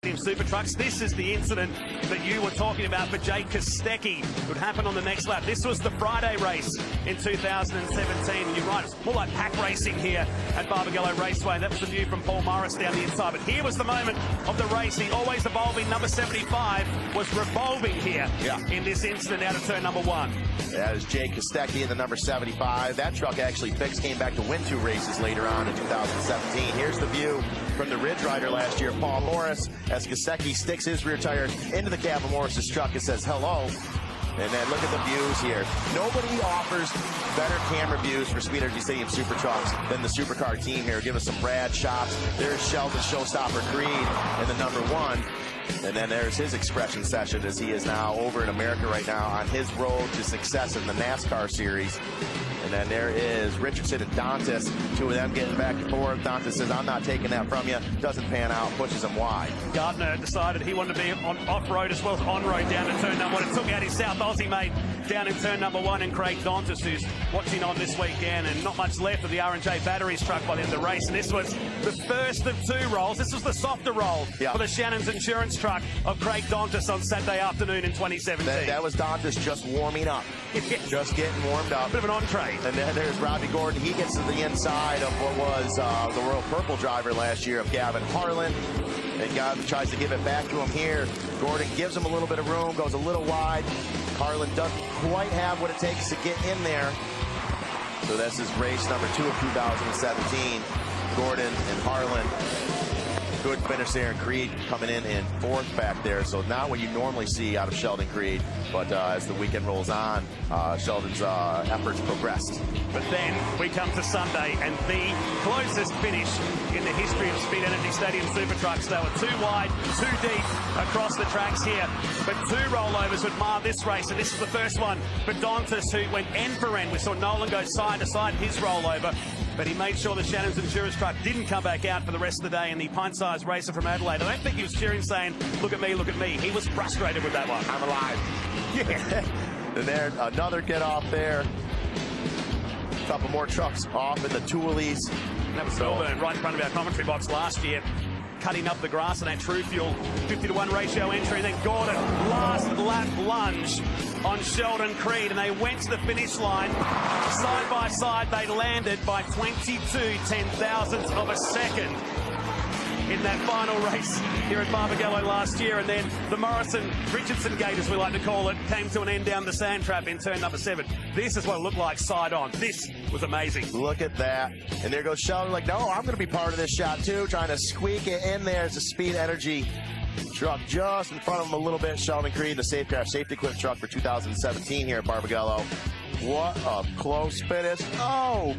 Super Trucks. This is the incident that you were talking about for Jake Kostecki. It would happen on the next lap. This was the Friday race in 2017. You're right, it's full like pack racing here at Barbagallo Raceway. That was the view from Paul Morris down the inside. But here was the moment of the race. The always evolving number 75 was revolving here in this incident out of turn number 1. That is Jake Kostecki in the number 75. That truck actually fixed, came back to win 2 races later on in 2017. Here's the view from the Ridge Rider last year, Paul Morris, as Kostecki sticks his rear tire into the cab of Morris's truck and says hello. And then look at the views here. Nobody offers better camera views for Speed Energy Stadium Super Trucks than the Supercar team here. Give us some rad shots. There's Sheldon Showstopper Creed in the number 1. And then there's his expression session as he is now over in America right now on his road to success in the NASCAR series. And then there is Richardson and Dantas, 2 of them getting back and forth. Dantas says, I'm not taking that from you. Doesn't pan out, pushes him wide. Gardner decided he wanted to be on off-road as well as on-road down to turn number 1. It took out his South Aussie mate down in turn number 1, and Craig Dantas, who's watching on this weekend, and not much left of the R&J Batteries truck by the end of the race. And this was the first of 2 rolls. This was the softer roll for the Shannon's Insurance truck of Craig Dantas on Saturday afternoon in 2017. That was Dantas just warming up. Just getting warmed up. Bit of an entree. And then there's Robbie Gordon. He gets to the inside of what was the Royal Purple driver last year of Gavin Harlan. And Gavin tries to give it back to him here. Gordon gives him a little bit of room, goes a little wide. Harlan doesn't quite have what it takes to get in there. So this is race number 2 of 2017. Gordon and Harlan. Good finish there, and Creed coming in 4th back there. So not what you normally see out of Sheldon Creed, but as the weekend rolls on, Sheldon's efforts progressed. But then we come to Sunday, and the closest finish in the history of Speed Energy Stadium Super Trucks. They were 2 wide, 2 deep across the tracks here, but 2 rollovers would mar this race, and this is the first one for Dantas, who went end for end. We saw Nolan go side to side in his rollover, but he made sure the Shannon's Insurance truck didn't come back out for the rest of the day. And the pint-sized racer from Adelaide, I don't think he was cheering saying, look at me, look at me. He was frustrated with that one. I'm alive. Yeah. And there, another get off there. A couple more trucks off in the Toolies. That was Melbourne right in front of our commentary box last year, cutting up the grass in that True Fuel 50-to-1 ratio entry. And then Gordon, last lap lunge on Sheldon Creed, and they went to the finish line. Side by side, they landed by 22 ten-thousandths of a second in that final race here at Barbagallo last year. And then the Morrison-Richardson gate, as we like to call it, came to an end down the sand trap in turn number 7. This is what it looked like side on. This was amazing. Look at that. And there goes Sheldon like, no, I'm going to be part of this shot too, trying to squeak it in there. It's a Speed Energy truck just in front of him a little bit. Sheldon Creed, the Safecraft Safety Equip truck for 2017 here at Barbagallo. What a close finish. Oh,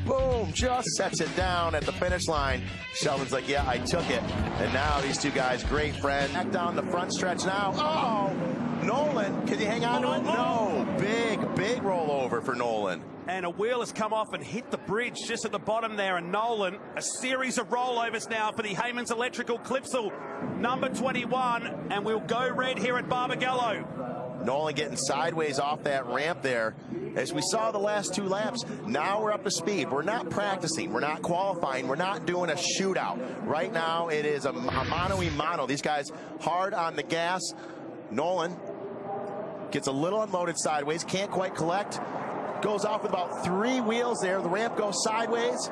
boom, just sets it down at the finish line. Sheldon's like, yeah, I took it. And now these 2 guys, great friend. Back down the front stretch now. Oh, Nolan, can you hang on to it? No, big rollover for Nolan. And a wheel has come off and hit the bridge just at the bottom there. And Nolan, a series of rollovers now for the Heyman's Electrical Clipsal, number 21. And we'll go red here at Barbagallo. Nolan getting sideways off that ramp there. As we saw the last 2 laps, now we're up to speed. We're not practicing. We're not qualifying. We're not doing a shootout. Right now, it is a mano-a-mano. These guys hard on the gas. Nolan gets a little unloaded sideways, can't quite collect. Goes off with about 3 wheels there. The ramp goes sideways.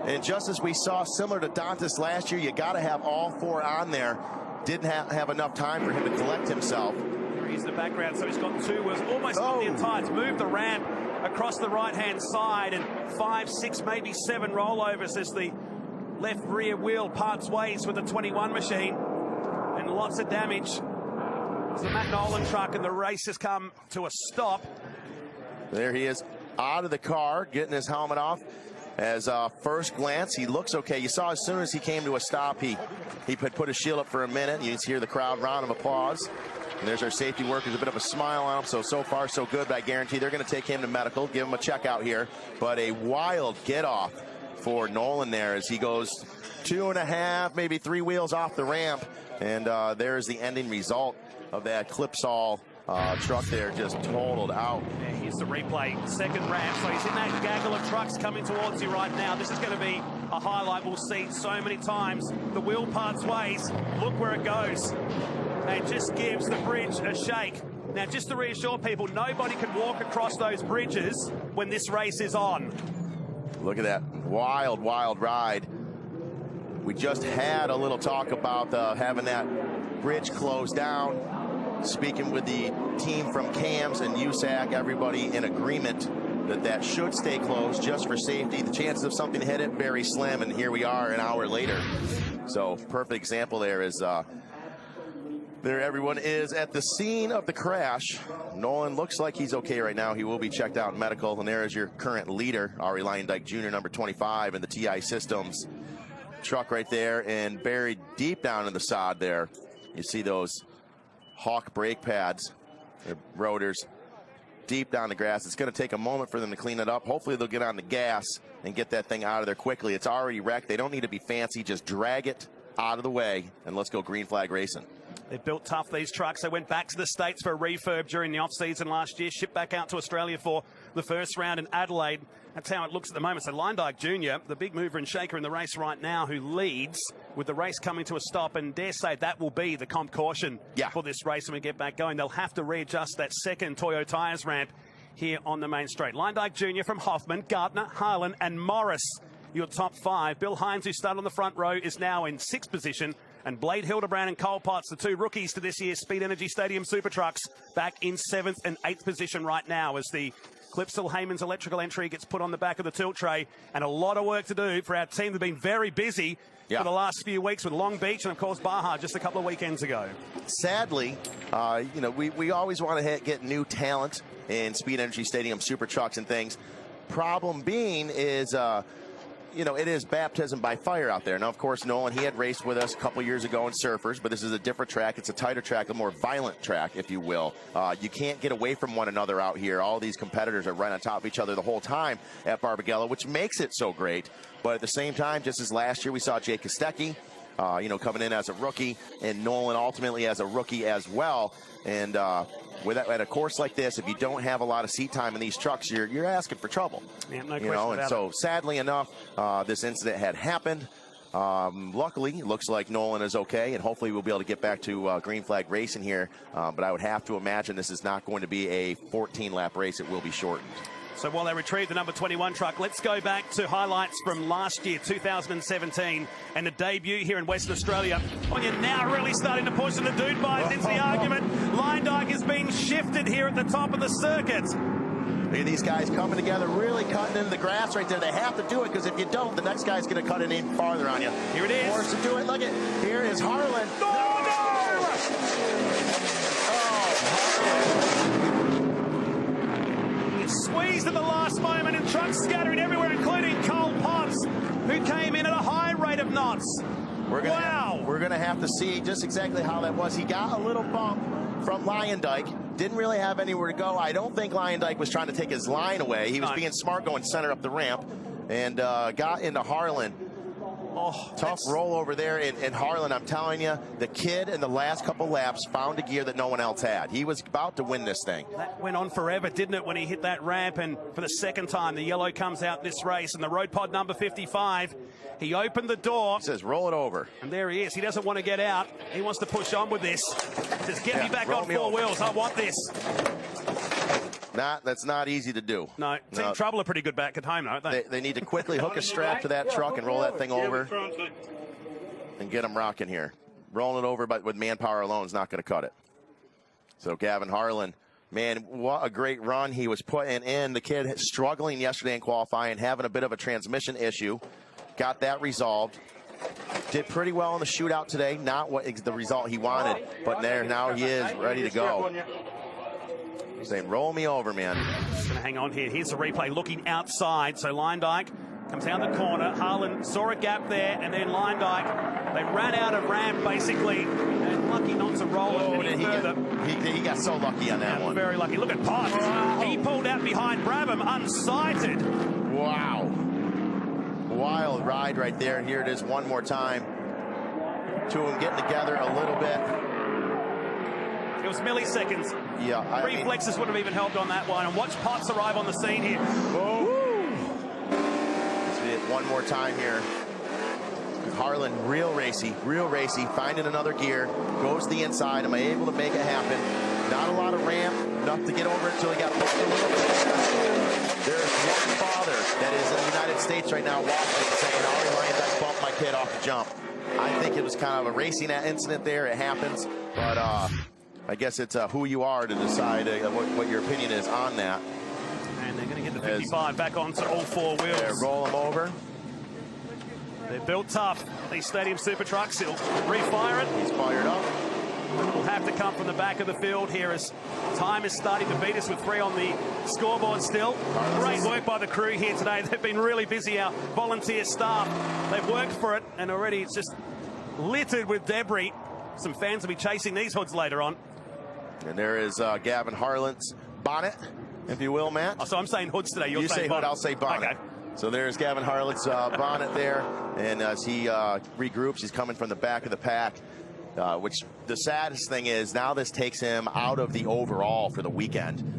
And just as we saw, similar to Dantas last year, you got to have all 4 on there. Didn't have enough time for him to collect himself. He's in the background, so he's got 2 wheels, almost on the entire. It's moved the ramp across the right-hand side, and 5, 6, maybe 7 rollovers as the left rear wheel parts ways with the 21 machine, and lots of damage. It's the Matt Nolan truck, and the race has come to a stop. There he is out of the car, getting his helmet off. As first glance, he looks okay. You saw as soon as he came to a stop, he put his shield up for a minute. You can hear the crowd round of applause. And there's our safety workers, a bit of a smile on him. So far, so good. But I guarantee they're going to take him to medical, give him a check out here. But a wild get off for Nolan there as he goes 2.5, maybe 3 wheels off the ramp. And there's the ending result of that Clipsal truck there, just totaled out. Yeah, here's the replay. Second ramp. So he's in that gaggle of trucks coming towards you right now. This is going to be a highlight we'll see so many times. The wheel parts ways. Look where it goes. And just gives the bridge a shake. Now, just to reassure people, nobody can walk across those bridges when this race is on. Look at that wild, wild ride. We just had a little talk about having that bridge closed down. Speaking with the team from CAMS and USAC, everybody in agreement that that should stay closed just for safety. The chances of something to hit it, very slim, and here we are an hour later. So perfect example there is there everyone is at the scene of the crash. Nolan looks like he's okay right now. He will be checked out in medical, and there is your current leader, Arie Luyendyk Jr., number 25 in the TI Systems truck right there, and buried deep down in the sod there. You see those Hawk brake pads, their rotors, deep down the grass. It's going to take a moment for them to clean it up. Hopefully they'll get on the gas and get that thing out of there quickly. It's already wrecked. They don't need to be fancy. Just drag it out of the way, and let's go green flag racing. They've built tough, these trucks. They went back to the States for a refurb during the off-season last year, shipped back out to Australia for the first round in Adelaide. That's how it looks at the moment. So Luyendyk Jr., the big mover and shaker in the race right now, who leads with the race coming to a stop, and dare say that will be the comp caution for this race when we get back going. They'll have to readjust that second Toyo Tyres ramp here on the main straight. Luyendyk Jr. from Hoffman, Gardner, Harlan and Morris, your top five. Bill Hines, who started on the front row, is now in sixth position. And Blade Hildebrand and Cole Potts, the two rookies to this year's Speed Energy Stadium Super Trucks, back in 7th and 8th position right now as the Clipsal Heyman's electrical entry gets put on the back of the tilt tray. And a lot of work to do for our team. They've been very busy for the last few weeks with Long Beach and, of course, Baja just a couple of weekends ago. Sadly, you know, we always want to get new talent in Speed Energy Stadium Super Trucks and things. Problem being is, you know, it is baptism by fire out there. Now, of course, Nolan, he had raced with us a couple years ago in Surfers, but this is a different track. It's a tighter track, a more violent track, if you will. You can't get away from one another out here. All these competitors are right on top of each other the whole time at Barbagallo, which makes it so great. But at the same time, just as last year, we saw Jake Kostecki, you know, coming in as a rookie, and Nolan ultimately as a rookie as well. And at a course like this, if you don't have a lot of seat time in these trucks, you're asking for trouble. Yeah, no you know, and so sadly enough, this incident had happened. Luckily, it looks like Nolan is okay, and hopefully we'll be able to get back to green flag racing here. But I would have to imagine this is not going to be a 14-lap race. It will be shortened. So while they retrieve the number 21 truck, let's go back to highlights from last year, 2017, and the debut here in Western Australia. Oh, you're now really starting to push, and the dude buys into the argument. Luyendyk is being shifted here at the top of the circuit. Look at these guys coming together, really cutting into the grass right there. They have to do it, because if you don't, the next guy's going to cut it even farther on you. Here it is. Forced to do it. Look at, here is Harlan. Oh, no! Squeezed at the last moment, and trucks scattering everywhere, including Cole Potts, who came in at a high rate of knots. We're gonna have to see just exactly how that was. He got a little bump from Luyendyk, didn't really have anywhere to go. I don't think Luyendyk was trying to take his line away. He was being smart, going center up the ramp, and got into Harlan. Oh, tough roll over there in Harlan. I'm telling you, the kid in the last couple laps found a gear that no one else had. He was about to win this thing. That went on forever, didn't it, when he hit that ramp? And for the second time, the yellow comes out this race, and the road pod number 55, he opened the door. He says, roll it over. And there he is. He doesn't want to get out. He wants to push on with this. He says, get me back on four wheels. I want this. That's not easy to do. No, Team Trouble are pretty good back at home, though, aren't they? They need to quickly hook a strap to that truck and roll that thing over and get them rocking here. Rolling it over but with manpower alone is not going to cut it. So Gavin Harlan, man, what a great run he was putting in. The kid struggling yesterday in qualifying, having a bit of a transmission issue. Got that resolved. Did pretty well in the shootout today. Not what the result he wanted, but now he is ready to go. Saying, roll me over, man. Just going to hang on here. Here's the replay looking outside. So Luyendyk comes out the corner. Harlan saw a gap there, and then Luyendyk, they ran out of ramp, basically, and lucky not to roll it any further. He got so lucky on that one. Very lucky. Look at Potts. He pulled out behind Brabham, unsighted. Wow. Wild ride right there. Here it is one more time. Two of them getting together a little bit. It was milliseconds. Yeah, reflexes would have even helped on that one. And watch Potts arrive on the scene here. Oh. Let's see it one more time here. Harlan, real racy, finding another gear, goes to the inside. Am I able to make it happen? Not a lot of ramp, enough to get over until he got pushed a little bit. There's one father that is in the United States right now watching saying, Ollie Luyendyk bumped my kid off the jump. I think it was kind of a racing incident there. It happens, but I guess it's who you are to decide what your opinion is on that. And they're going to get the 55 back onto all four wheels. Yeah, roll them over. They're built tough. These Stadium Super Trucks, he'll refire it. He's fired up. Will have to come from the back of the field here as time is starting to beat us with 3 on the scoreboard still. Great work by the crew here today. They've been really busy, our volunteer staff. They've worked for it, and already it's just littered with debris. Some fans will be chasing these hoods later on. And there is Gavin Harlan's bonnet, if you will, Matt. Oh, so I'm saying hoods today. You say hood, I'll say bonnet. Okay. So there's Gavin Harlan's bonnet there, and as he regroups, he's coming from the back of the pack. Which the saddest thing is now this takes him out of the overall for the weekend.